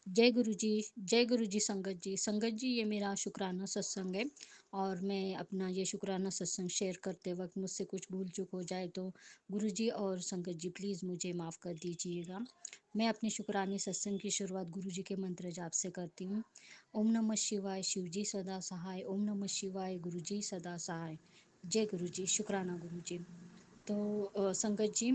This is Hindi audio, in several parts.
जय गुरु जी संगत जी। संगत जी, ये मेरा शुक्राना सत्संग है और मैं अपना ये शुक्राना सत्संग शेयर करते वक्त मुझसे कुछ भूल चूक हो जाए तो गुरु जी और संगत जी प्लीज़ मुझे माफ़ कर दीजिएगा। मैं अपने शुक्राने सत्संग की शुरुआत गुरु जी के मंत्र जाप से करती हूँ। ओम नमः शिवाय, शिव जी सदा सहाय। ओम नमः शिवाय, गुरु जी सदा सहाय। जय गुरु जी। शुक्राना गुरु जी। तो संगत जी,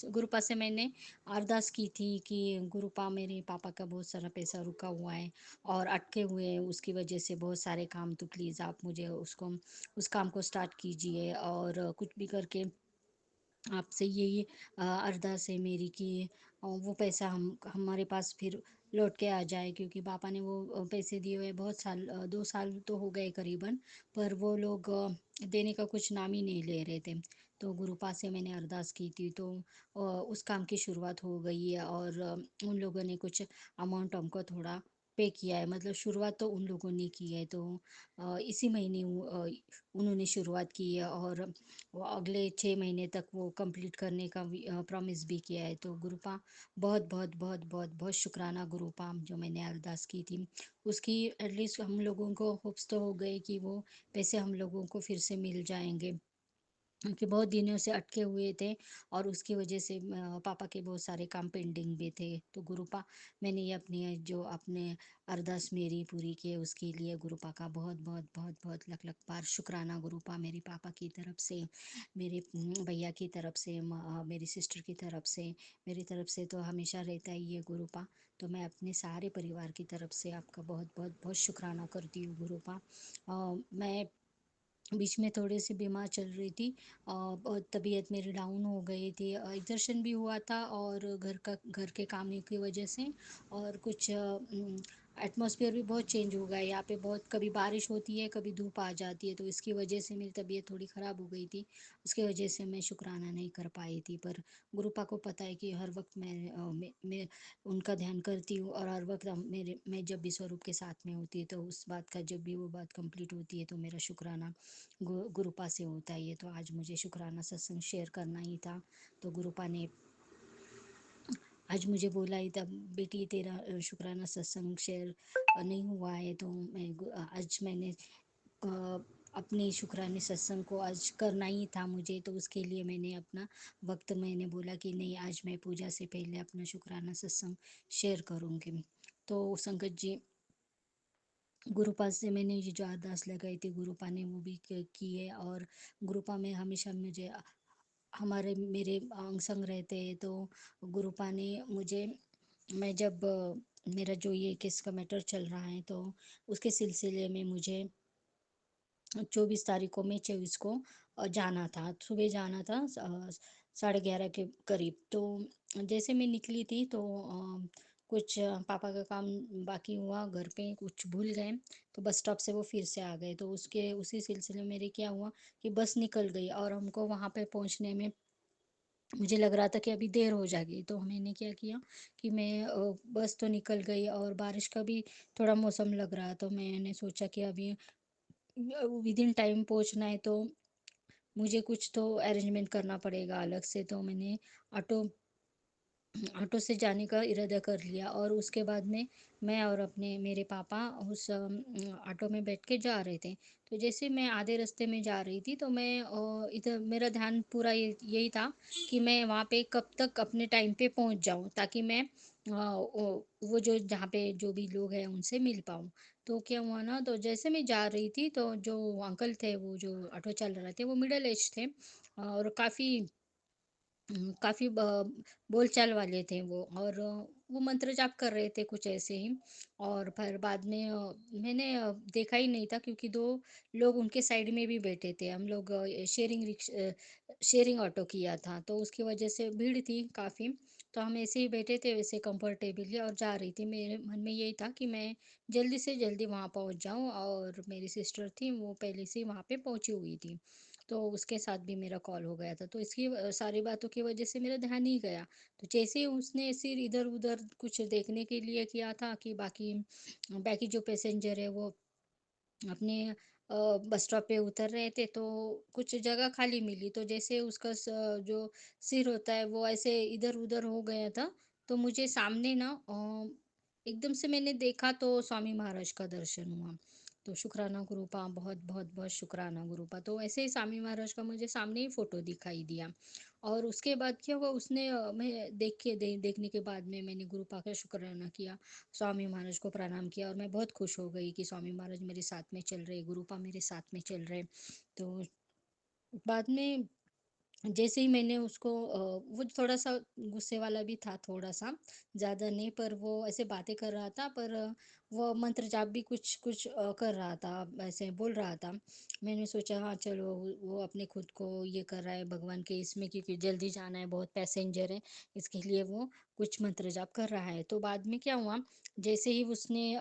गुरुपा से मैंने अरदास की थी कि गुरुपा, मेरे पापा का बहुत सारा पैसा रुका हुआ है और अटके हुए हैं, उसकी वजह से बहुत सारे काम, तो प्लीज़ आप मुझे उसको उस काम को स्टार्ट कीजिए और कुछ भी करके आपसे यही अरदास है मेरी कि वो पैसा हम हमारे पास फिर लौट के आ जाए, क्योंकि पापा ने वो पैसे दिए हुए बहुत साल, 2 साल तो हो गए करीबन, पर वो लोग देने का कुछ नाम ही नहीं ले रहे थे। तो गुरुपा से मैंने अरदास की थी, तो उस काम की शुरुआत हो गई है और उन लोगों ने कुछ अमाउंट हमको थोड़ा पे किया है, मतलब शुरुआत तो उन लोगों ने की है। तो इसी महीने उन्होंने शुरुआत की है और वो अगले 6 महीने तक वो कंप्लीट करने का प्रॉमिस भी किया है। तो गुरुपा, बहुत बहुत बहुत बहुत बहुत शुक्राना गुरुपा, जो मैंने अरदास की थी उसकी एटलीस्ट हम लोगों को होप्स तो हो गए कि वो पैसे हम लोगों को फिर से मिल जाएंगे, क्योंकि बहुत दिनों से अटके हुए थे और उसकी वजह से पापा के बहुत सारे काम पेंडिंग भी थे। तो गुरुपा, मैंने ये अपनी जो अपने अरदास मेरी पूरी की है उसके लिए गुरुपा का बहुत बहुत बहुत बहुत लख लख बार शुक्राना गुरुपा, मेरे पापा की तरफ से, मेरे भैया की तरफ से, मेरी सिस्टर की तरफ से, मेरी तरफ से तो हमेशा रहता ही है गुरुपा। तो मैं अपने सारे परिवार की तरफ से आपका बहुत बहुत बहुत शुक्राना करती हूँ गुरुपा। मैं बीच में थोड़ी सी बीमार चल रही थी और तबीयत मेरी डाउन हो गई थी, एग्जर्शन भी हुआ था और घर के काम की वजह से, और कुछ एटमॉस्फेयर भी बहुत चेंज हो गया है यहाँ पे, बहुत कभी बारिश होती है कभी धूप आ जाती है, तो इसकी वजह से मेरी तबीयत थोड़ी ख़राब हो गई थी। उसकी वजह से मैं शुक्राना नहीं कर पाई थी, पर गुरुपा को पता है कि हर वक्त मैं उनका ध्यान करती हूँ और हर वक्त मैं जब भी स्वरूप के साथ में होती है तो उस बात का, जब भी वो बात कंप्लीट होती है तो मेरा शुक्राना गुरुपा से होता है। ये तो आज मुझे शुक्राना सत्संग शेयर करना ही था। तो गुरुपा ने आज मुझे बोला ही था, बेटी तेरा शुक्राना सत्संग शेयर नहीं हुआ है, तो आज मैंने अपने शुक्राने सत्संग को आज करना ही था मुझे, तो उसके लिए मैंने अपना वक्त, मैंने बोला कि नहीं, आज मैं पूजा से पहले अपना शुक्राना सत्संग शेयर करूँगी। तो संगत जी, गुरुपा से मैंने ये जो अरदास लगाई थी गुरुपा ने वो भी की है, और गुरुपा में हमेशा मुझे हमारे मेरे अंग संग रहते हैं। तो गुरुपा ने मुझे, मैं जब मेरा जो ये केस का मैटर चल रहा है तो उसके सिलसिले में मुझे 24 तारीख को, मई 24 को जाना था, सुबह जाना था 11:30 के करीब। तो जैसे मैं निकली थी तो कुछ पापा का काम बाकी हुआ, घर पे कुछ भूल गए, तो बस स्टॉप से वो फिर से आ गए। तो उसके उसी सिलसिले में मेरे क्या हुआ कि बस निकल गई और हमको वहाँ पे पहुँचने में मुझे लग रहा था कि अभी देर हो जाएगी। तो मैंने क्या किया कि मैं बस तो निकल गई और बारिश का भी थोड़ा मौसम लग रहा, तो मैंने सोचा कि अभी विद इन टाइम पहुंचना है, तो मुझे कुछ तो अरेंजमेंट करना पड़ेगा अलग से। तो मैंने ऑटो ऑटो से जाने का इरादा कर लिया और उसके बाद में मैं और अपने मेरे पापा उस ऑटो में बैठ के जा रहे थे। तो जैसे मैं आधे रास्ते में जा रही थी तो मैं इधर मेरा ध्यान पूरा यही था कि मैं वहाँ पे कब तक अपने टाइम पे पहुँच जाऊँ, ताकि मैं वो जो जहाँ पे जो भी लोग हैं उनसे मिल पाऊँ। तो क्या हुआ ना, तो जैसे मैं जा रही थी तो जो अंकल थे, वो जो ऑटो चल रहे थे, वो मिडिल एज थे और काफ़ी बोलचाल वाले थे वो, और वो मंत्र जाप कर रहे थे कुछ ऐसे ही। और फिर बाद में मैंने देखा ही नहीं था, क्योंकि 2 लोग उनके साइड में भी बैठे थे। हम लोग शेयरिंग ऑटो किया था, तो उसकी वजह से भीड़ थी काफ़ी। तो हम ऐसे ही बैठे थे वैसे कंफर्टेबली और जा रही थी। मेरे मन में यही था कि मैं जल्दी से जल्दी वहाँ पहुँच जाऊँ, और मेरी सिस्टर थी वो पहले से ही वहाँ पे पहुँची हुई थी, तो उसके साथ भी मेरा कॉल हो गया था। तो इसकी सारी बातों की वजह से मेरा ध्यान नहीं गया। तो जैसे ही उसने सिर इधर उधर कुछ देखने के लिए किया था कि बाकी बाकी जो पैसेंजर है वो अपने बस स्टॉप पे उतर रहे थे, तो कुछ जगह खाली मिली, तो जैसे उसका जो सिर होता है वो ऐसे इधर उधर हो गया था, तो मुझे सामने ना एकदम से मैंने देखा तो स्वामी महाराज का दर्शन हुआ। तो शुक्राना गुरुपा, बहुत बहुत बहुत शुक्राना गुरुपा। तो ऐसे ही स्वामी महाराज का मुझे सामने ही फोटो दिखाई दिया। और उसके बाद क्या हुआ, उसने मैं देखने के बाद में मैंने गुरुपा का शुक्राना किया, स्वामी महाराज को प्रणाम किया, और मैं बहुत खुश हो गई कि स्वामी महाराज मेरे साथ में चल रहे, गुरुपा मेरे साथ में चल रहे। तो बाद में जैसे ही मैंने उसको वो थोड़ा-सा गुस्से वाला भी था, थोड़ा-सा, ज़्यादा नहीं, पर वो ऐसे बातें कर रहा था, पर वो मंत्र जाप भी कुछ-कुछ कर रहा था, ऐसे बोल रहा था। मैंने सोचा हाँ, चलो वो अपने खुद को ये कर रहा है भगवान के इसमें, क्योंकि जल्दी जाना है, बहुत पैसेंजर है, इसके लिए वो कुछ मंत्र जाप कर रहा है। तो बाद में क्या हुआ, जैसे ही उसने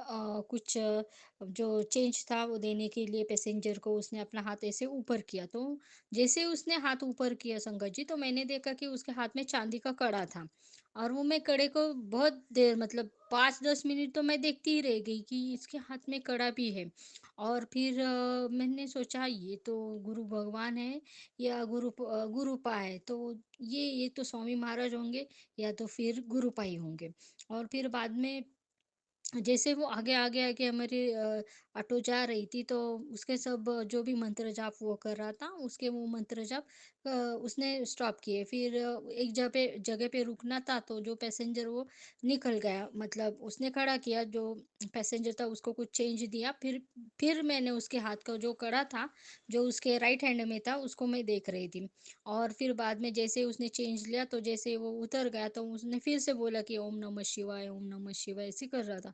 कुछ जो चेंज था वो देने के लिए पैसेंजर को, उसने अपना हाथ ऐसे ऊपर किया, तो जैसे उसने हाथ ऊपर किया संगत जी, तो मैंने देखा कि उसके हाथ में चांदी का कड़ा था। और वो मैं कड़े को बहुत देर, मतलब 5-10 मिनट तो मैं देखती ही रह गई कि इसके हाथ में कड़ा भी है। और फिर मैंने सोचा ये तो गुरु भगवान है या गुरुपा है, तो ये तो स्वामी महाराज होंगे या तो फिर गुरुपा ही होंगे। और फिर बाद में जैसे वो आगे आगे आगे हमारी ऑटो जा रही थी, तो उसके सब जो भी मंत्र जाप वो कर रहा था, उसके वो मंत्र जाप उसने स्टॉप किए। फिर एक जगह पे रुकना था, तो जो पैसेंजर वो निकल गया, मतलब उसने खड़ा किया जो पैसेंजर था, उसको कुछ चेंज दिया। फिर मैंने उसके हाथ का जो कड़ा था, जो उसके राइट हैंड में था, उसको मैं देख रही थी। और फिर बाद में जैसे उसने चेंज लिया, तो जैसे वो उतर गया, तो उसने फिर से बोला कि ओम नमः शिवाय, ओम नमः शिवाय, ऐसे कर रहा था।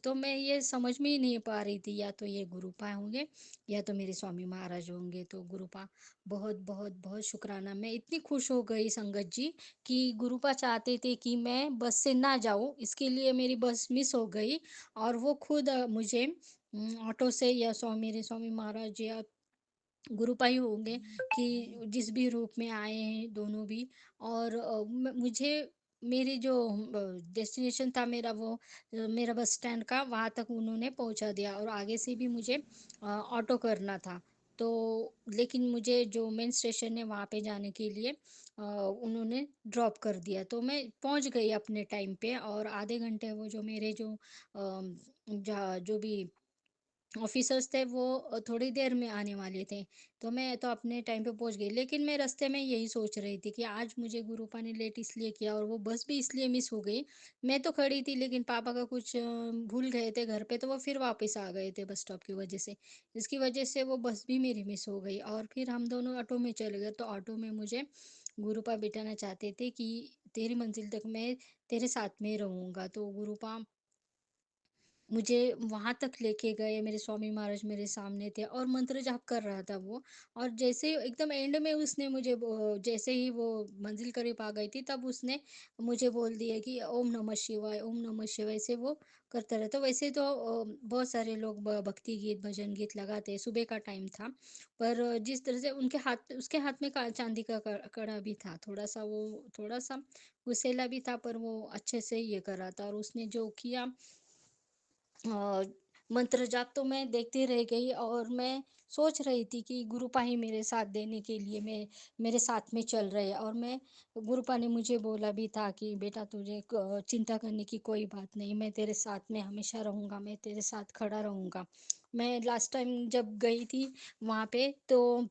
तो मैं ये समझ में ही नहीं पा रही थी, या तो ये गुरुपा होंगे या तो मेरे स्वामी महाराज होंगे। तो गुरुपा, बहुत बहुत बहुत शुक्राना। मैं इतनी खुश हो गई संगत जी कि गुरुपा चाहते थे कि मैं बस से ना जाऊं, इसके लिए मेरी बस मिस हो गई। और वो खुद मुझे ऑटो से, या मेरे स्वामी महाराज या गुरुपा ही होंगे, कि जिस भी रूप में आए हैं दोनों भी। और मुझे मेरी जो डेस्टिनेशन था मेरा, वो मेरा बस स्टैंड का, वहाँ तक उन्होंने पहुँचा दिया, और आगे से भी मुझे ऑटो करना था। तो लेकिन मुझे जो मेन स्टेशन है वहाँ पे जाने के लिए उन्होंने ड्रॉप कर दिया, तो मैं पहुँच गई अपने टाइम पे। और आधे घंटे वो जो मेरे जो जो भी ऑफिसर्स थे वो थोड़ी देर में आने वाले थे। तो मैं तो अपने टाइम पे पहुंच गई, लेकिन मैं रास्ते में यही सोच रही थी कि आज मुझे गुरुपा ने लेट इसलिए किया, और वो बस भी इसलिए मिस हो गई। मैं तो खड़ी थी, लेकिन पापा का कुछ भूल गए थे घर पे, तो वो फिर वापस आ गए थे बस स्टॉप की वजह से। इसकी वजह से वो बस भी मेरी मिस हो गई, और फिर हम दोनों ऑटो में चले गए। तो ऑटो में मुझे गुरुपा बिठाना चाहते थे कि तेरी मंजिल तक मैं तेरे साथ में रहूंगा। तो गुरुपा मुझे वहां तक लेके गए, मेरे स्वामी महाराज मेरे सामने थे, और मंत्र जाप कर रहा था वो। और जैसे ही एकदम एंड में उसने मुझे जैसे ही वो मंजिल करीब आ गई थी, तब उसने मुझे बोल दिया कि ओम नमः शिवाय, ओम नमः शिवाय, से वो करता रहता। वैसे तो बहुत सारे लोग भक्ति गीत भजन गीत लगाते हैं, सुबह का टाइम था। पर जिस तरह से उसके हाथ में चांदी का कड़ा भी था, थोड़ा सा गुस्सेला भी था, पर वो अच्छे से ये कर रहा था। और उसने जो किया अ, मंत्र जाप, तो मैं देखती रह गई, और मैं सोच रही थी कि गुरुपा ही मेरे साथ देने के लिए मेरे साथ में चल रहे हैं। और मैं गुरुपा ने मुझे बोला भी था कि बेटा, तुझे चिंता करने की कोई बात नहीं, मैं तेरे साथ में हमेशा रहूंगा, मैं तेरे साथ खड़ा रहूंगा। मैं लास्ट टाइम जब गई थी वहां पे, तो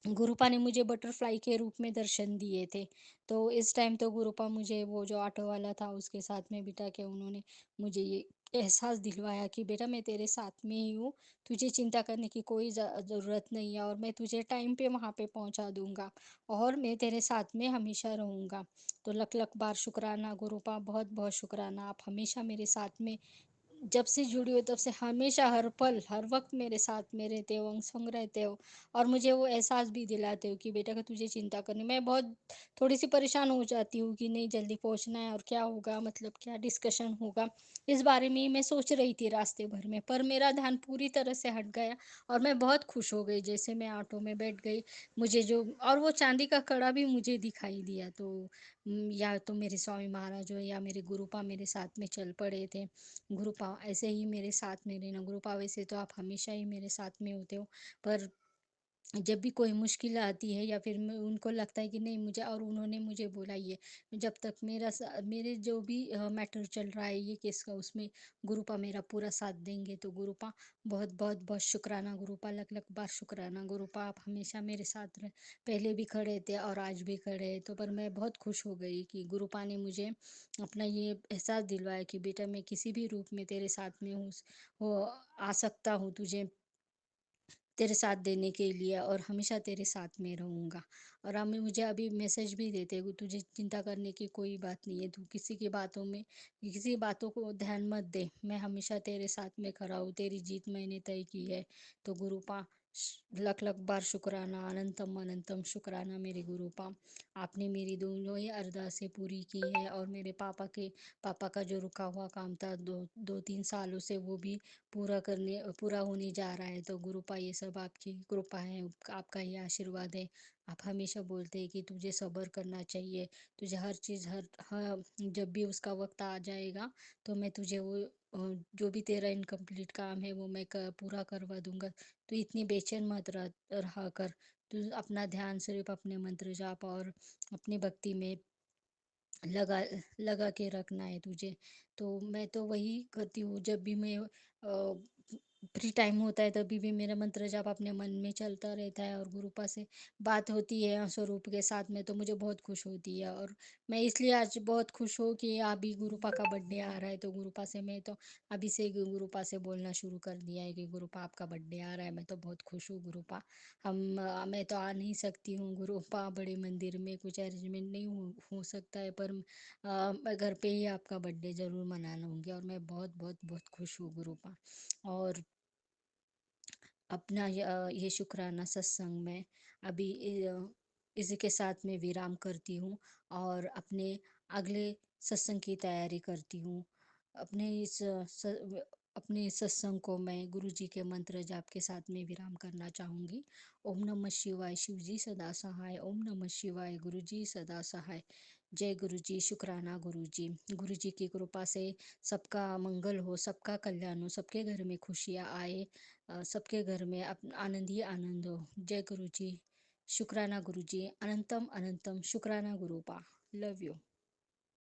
गुरुपा ने मुझे बटरफ्लाई के रूप में दर्शन दिए थे। तो इस टाइम तो गुरुपा मुझे, वो जो ऑटो वाला था उसके साथ में बिठा के, उन्होंने मुझे ये एहसास दिलवाया कि बेटा, मैं तेरे साथ में ही हूँ, तुझे चिंता करने की कोई ज़रूरत नहीं है, और मैं तुझे टाइम पे वहाँ पे पहुँचा दूंगा, और मैं तेरे साथ में हमेशा रहूंगा। तो लख लख बार शुक्राना गुरुपा, बहुत बहुत शुक्राना, आप हमेशा मेरे साथ में, जब से जुड़ी हो तब से हमेशा, हर पल हर वक्त मेरे साथ में रहते हो, अंग संग रहते हो। और मुझे वो एहसास भी दिलाते हो कि बेटा, का तुझे चिंता करनी, मैं बहुत थोड़ी सी परेशान हो जाती हूँ कि नहीं जल्दी पहुँचना है, और क्या होगा, मतलब क्या डिस्कशन होगा, इस बारे में ही मैं सोच रही थी रास्ते भर में। पर मेरा ध्यान पूरी तरह से हट गया, और मैं बहुत खुश हो गई जैसे मैं ऑटो में बैठ गई। मुझे जो, और वो चांदी का कड़ा भी मुझे दिखाई दिया। तो या तो मेरे स्वामी महाराज हो या मेरे गुरुपा मेरे साथ में चल पड़े थे। गुरुपा ऐसे ही मेरे साथ में रहना, गुरुपा वैसे तो आप हमेशा ही मेरे साथ में होते हो, पर जब भी कोई मुश्किल आती है या फिर मैं उनको लगता है कि नहीं मुझे, और उन्होंने मुझे बोला ये, जब तक मेरे जो भी मैटर चल रहा है ये केस का, उसमें गुरुपा मेरा पूरा साथ देंगे। तो गुरुपा बहुत बहुत बहुत शुक्राना गुरुपा, लख लख बार शुक्राना गुरुपा, आप हमेशा मेरे साथ रहे, पहले भी खड़े थे और आज भी खड़े हैं। तो पर मैं बहुत खुश हो गई कि गुरुपा ने मुझे अपना ये एहसास दिलवाया कि बेटा मैं किसी भी रूप में तेरे साथ में हूँ, हो आ सकता हूँ तुझे तेरे साथ देने के लिए, और हमेशा तेरे साथ में रहूँगा। और हमें मुझे अभी मैसेज भी देते हैं कि तुझे चिंता करने की कोई बात नहीं है, तू किसी की बातों में, किसी बातों को ध्यान मत दे, मैं हमेशा तेरे साथ में खड़ा हूँ, तेरी जीत मैंने तय की है। तो गुरुपा लख लख बार शुक्राना, अनंतम अनंतम शुक्राना मेरे गुरुपा। आपने मेरी दोनों ही अरदासें पूरी की है, और मेरे पापा का जो रुका हुआ काम था दो दो तीन सालों से, वो भी पूरा होने जा रहा है। तो गुरुपा ये सब आपकी कृपा है, आपका ये आशीर्वाद है। आप हमेशा बोलते हैं कि तुझे सब्र करना चाहिए, तुझे हर चीज़ हर जब भी उसका वक्त आ जाएगा तो मैं तुझे वो जो भी तेरा इनकम्प्लीट काम है वो मैं पूरा करवा दूंगा। तो इतनी बेचैन मत रहा कर, तू अपना ध्यान सिर्फ अपने मंत्र जाप और अपनी भक्ति में लगा लगा के रखना है तुझे। तो मैं तो वही करती हूँ, जब भी मैं फ्री टाइम होता है तभी भी मेरा मंत्र जाप अपने मन में चलता रहता है, और गुरुपा से बात होती है स्वरूप के साथ में, तो मुझे बहुत खुश होती है। और मैं इसलिए आज बहुत खुश हूँ कि अभी गुरुपा का बर्थडे आ रहा है, तो गुरुपा से मैं तो अभी से गुरुपा से बोलना शुरू कर दिया है कि गुरुपा आपका बर्थडे आ रहा है, मैं तो बहुत खुश हूँ गुरुपा। मैं तो आ नहीं सकती हूँ गुरुपा, बड़े मंदिर में कुछ अरेंजमेंट नहीं हो सकता है, पर मैं घर पे ही आपका बर्थडे ज़रूर मनाना होंगे, और मैं बहुत बहुत बहुत खुश हूँ गुरुपा। और अपना ये शुक्राना सत्संग में अभी इसी के साथ में विराम करती हूँ, और अपने अगले सत्संग की तैयारी करती हूँ। अपने इस अपने सत्संग को मैं गुरु जी के मंत्र जाप के साथ में विराम करना चाहूँगी। ओम नमः शिवाय, शिव जी सदा सहाय। ओम नमः शिवाय, गुरु जी सदा सहाय। जय गुरु जी, शुक्राना गुरु जी। गुरु जी की कृपा से सबका मंगल हो, सबका कल्याण हो, सबके घर में खुशियाँ आए, सबके घर में आनंद ही आनंद हो। जय गुरु जी, शुक्राना गुरु जी, अनंतम अनंतम शुक्राना गुरुपा। Love you.